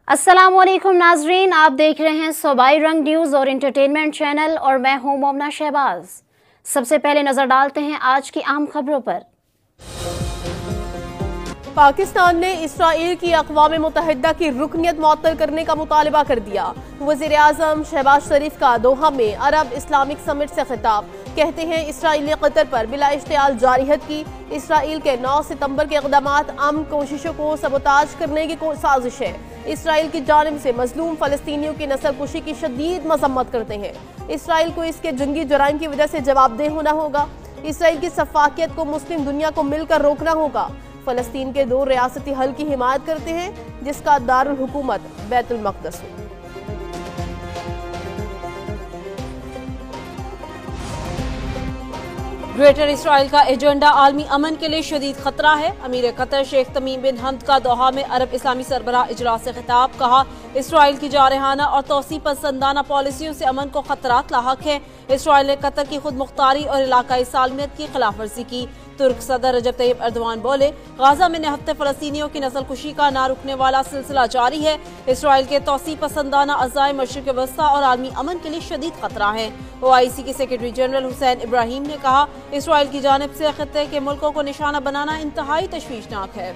अस्सलामुअलैकुम नाजरीन, आप देख रहे हैं सूबाई रंग न्यूज़ और इंटरटेनमेंट चैनल और मैं हूं मोमना शहबाज। सबसे पहले नजर डालते हैं आज की अहम खबरों पर। पाकिस्तान ने इसराइल की अक़वाम मुत्तहिदा की रुकनियत मुअत्तल करने का मुतालबा कर दिया। वज़ीर आज़म शहबाज शरीफ का दोहा में अरब इस्लामिक समिट से खिताब। कहते हैं इसराइल ने कतर पर बिला इश्तियाल जारियत की। इसराइल के 9 सितंबर के इक़दामात अमन कोशिशों को सबोताज करने की साजिश है। इसराइल की जानिब से मजलूम फ़लस्तीनियों की नस्लकुशी की शदीद मजम्मत करते हैं। इसराइल को इसके जंगी जराइम की वजह से जवाबदेह होना होगा। इसराइल की सफाकियत को मुस्लिम दुनिया को मिलकर रोकना होगा। फ़लस्तीन के 2 रियासती हल की हिमायत करते हैं जिसका दारुल हुकूमत बैतुल मक़दस हो। ग्रेटर इसराइल का एजेंडा आलमी अमन के लिए शदीद खतरा है। अमीर कतर शेख तमीम बिन हमद का दोहा में अरब इस्लामी सरबराह इजलास से खिताब। कहा, इसराइल की जारहाना और तौसी पसंदाना पॉलिसियों से अमन को खतरात लाहक है। इसराइल ने कतर की खुद मुख्तारी और इलाकाई सालमियत की खिलाफ वर्जी की। तुर्क सदर रजब तैयब एर्दोगान बोले, गाजा में निहत्ते फ़लस्तीनियों की नस्लकुशी का ना रुकने वाला सिलसिला जारी है। इसराइल के तौसी पसंदाना अज़ाए मशरिक़ वस्ता और आलमी अमन के लिए शदीद खतरा है। OIC के सेक्रेटरी जनरल हुसैन इब्राहिम ने कहा, इसराइल की जानिब से खित्ते के मुल्कों को निशाना बनाना इंतहाई तशवीशनाक है।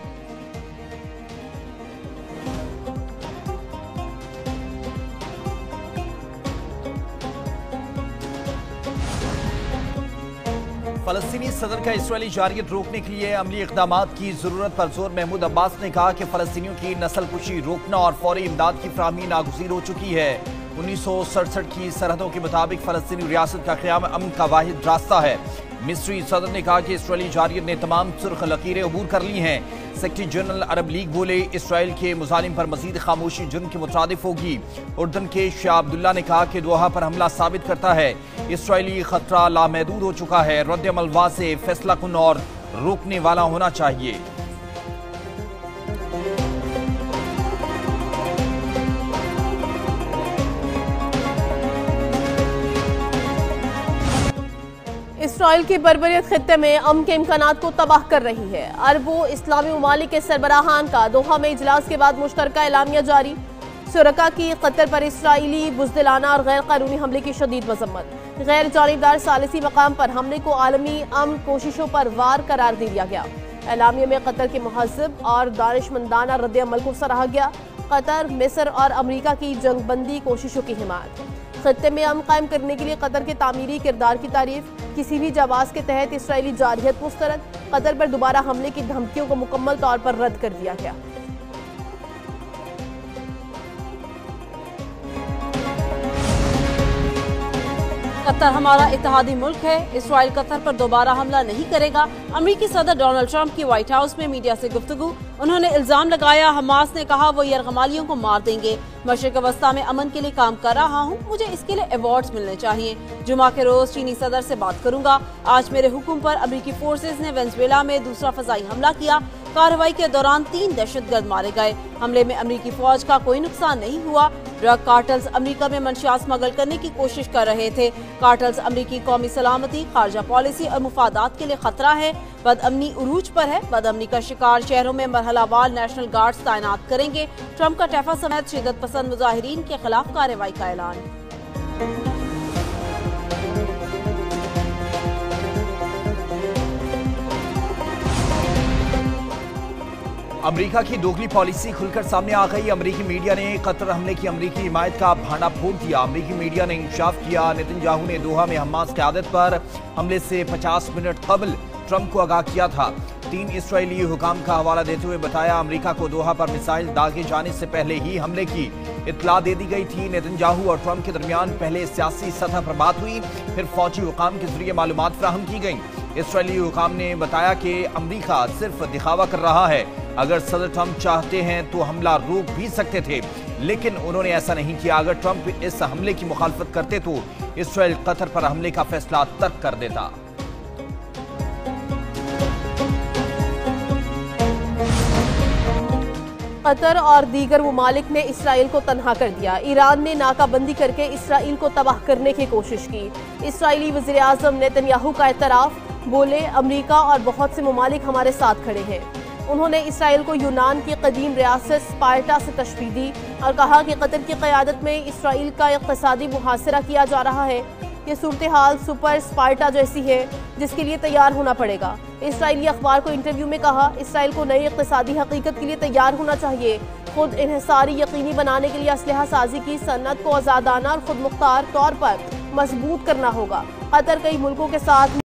फलस्तीनी सदर का इसराइली जारियत रोकने के लिए अमली इक़दामात की जरूरत पर जोर। महमूद अब्बास ने कहा कि फलस्तीनियों की नस्लकुशी रोकना और फौरी इमदाद की फराहमी नागुज़ीर हो चुकी है। 1967 की सरहदों के मुताबिक फलस्तीनी रियासत का क़याम अमन का वाहिद रास्ता है। मिस्री सदर ने कहा कि इसराइली जारियत ने तमाम सुर्ख लकीरें अबूर कर ली हैं। सेक्रेटरी जनरल अरब लीग बोले, इसराइल के मुजालिम पर मजीद खामोशी जंग के मुतरादिफ होगी। उर्दन के शाह अब्दुल्ला ने कहा कि दोहा पर हमला साबित करता है इसराइली खतरा लामहदूद हो चुका है। रद्द-ए-अमल वाज़ेह, फैसला कुन और रोकने वाला होना चाहिए। इसराइल की बर्बरियत खित्ते में अमन के इम्कानात को तबाह कर रही है। अरबों इस्लामी ममालिक के सरबराहान का दोहा में इजलास के बाद मुश्तरका एलामिया जारी। शुरका की कतर पर इसराइली बुज़दिलाना और गैर कानूनी हमले की शदीद मजम्मत। गैर जानिबदार सालिसी मकाम पर हमले को आलमी अमन कोशिशों पर वार करार दे दिया गया। एलामिया में कतर के महज़ब और दानिशमंदाना रद्द-ए-अमल को सराहा गया। कतर, मिस्र और अमरीका की जंगबंदी कोशिशों की हिमायत। खत्ते में अमन कायम करने के लिए कतर के तामीरी किरदार की तारीफ। किसी भी जवाब के तहत इसराइली जारहियत मुस्तरद। कतर पर दोबारा हमले की धमकियों को मुकम्मल तौर पर रद्द कर दिया गया। कतर हमारा इत्तेहादी मुल्क है। इसराइल कतर पर दोबारा हमला नहीं करेगा। अमेरिकी सदर डोनाल्ड ट्रंप की व्हाइट हाउस में मीडिया से गुफ्तगू। उन्होंने इल्जाम लगाया, हमास ने कहा वो यरगमालियों को मार देंगे। मशरिक़ वस्ता में अमन के लिए काम कर रहा हूँ, मुझे इसके लिए अवार्ड्स मिलने चाहिए। जुमा के रोज चीनी सदर से बात करूंगा। आज मेरे हुक्म पर अमेरिकी फोर्सेज ने वेनेजुएला में दूसरा फजाई हमला किया। कार्रवाई के दौरान 3 दहशतगर्द मारे गए। हमले में अमेरिकी फौज का कोई नुकसान नहीं हुआ। ड्रग कार्टल्स अमेरिका में मंशियात स्मगल करने की कोशिश कर रहे थे। कार्टल्स अमेरिकी कौमी सलामती, खारजा पॉलिसी और मुफादात के लिए खतरा है। बदअमनी उरूज पर है। बदअमनी का शिकार शहरों में मरहलावार नेशनल गार्ड्स तैनात करेंगे। ट्रंप का टैफा समेत शिद्दत पसंद मुजाहिरीन के खिलाफ कार्रवाई का ऐलान। अमेरिका की दोगली पॉलिसी खुलकर सामने आ गई। अमेरिकी मीडिया ने कतर हमले की अमेरिकी हिमायत का भांडा फोड़ दिया। अमेरिकी मीडिया ने इंकशाफ किया, नेतन्याहू ने दोहा में हमास क़यादत पर हमले से 50 मिनट कबल ट्रंप को आगाह किया था। 3 इसराइली हुकाम का हवाला देते हुए बताया, अमेरिका को दोहा पर मिसाइल दागे जाने से पहले ही हमले की इत्तला दे दी गई थी। नेतन्याहू और ट्रंप के दरमियान पहले सियासी सतह पर बात हुई, फिर फौजी हुकाम के जरिए मालूमात फराहम की गई। इसराइली हुकाम ने बताया कि अमेरिका सिर्फ दिखावा कर रहा है। अगर सदर ट्रंप चाहते हैं तो हमला रोक भी सकते थे, लेकिन उन्होंने ऐसा नहीं किया। अगर ट्रंप इस हमले की मुखालफत करते तो इसराइल कतर पर हमले का फैसला तर्क कर देता। कतर और दीगर ममालिक ने इसराइल को तनहा कर दिया। ईरान ने नाकाबंदी करके इसराइल को तबाह करने की कोशिश की। इसराइली वज़ीर आज़म नेतन्याहू का एतराफ़। बोले, अमेरिका और बहुत से ममालिक हमारे साथ खड़े हैं। उन्होंने इसराइल को यूनान की कदीम रियासत स्पार्टा से तशबीह दी और कहा कि कतर की क़यादत में इसराइल का इक़्तिसादी मुहासरा किया जा रहा है। ये सूरत हाल सुपर स्पार्टा जैसी है जिसके लिए तैयार होना पड़ेगा। इसराइली अखबार को इंटरव्यू में कहा, इसराइल को नई इक़्तिसादी हकीकत के लिए तैयार होना चाहिए। खुद इन्हिसारी यकीनी बनाने के लिए असलहा साजी की सनत को आज़ादाना और खुद मुख्तार तौर पर मजबूत करना होगा। कतर कई मुल्कों के साथ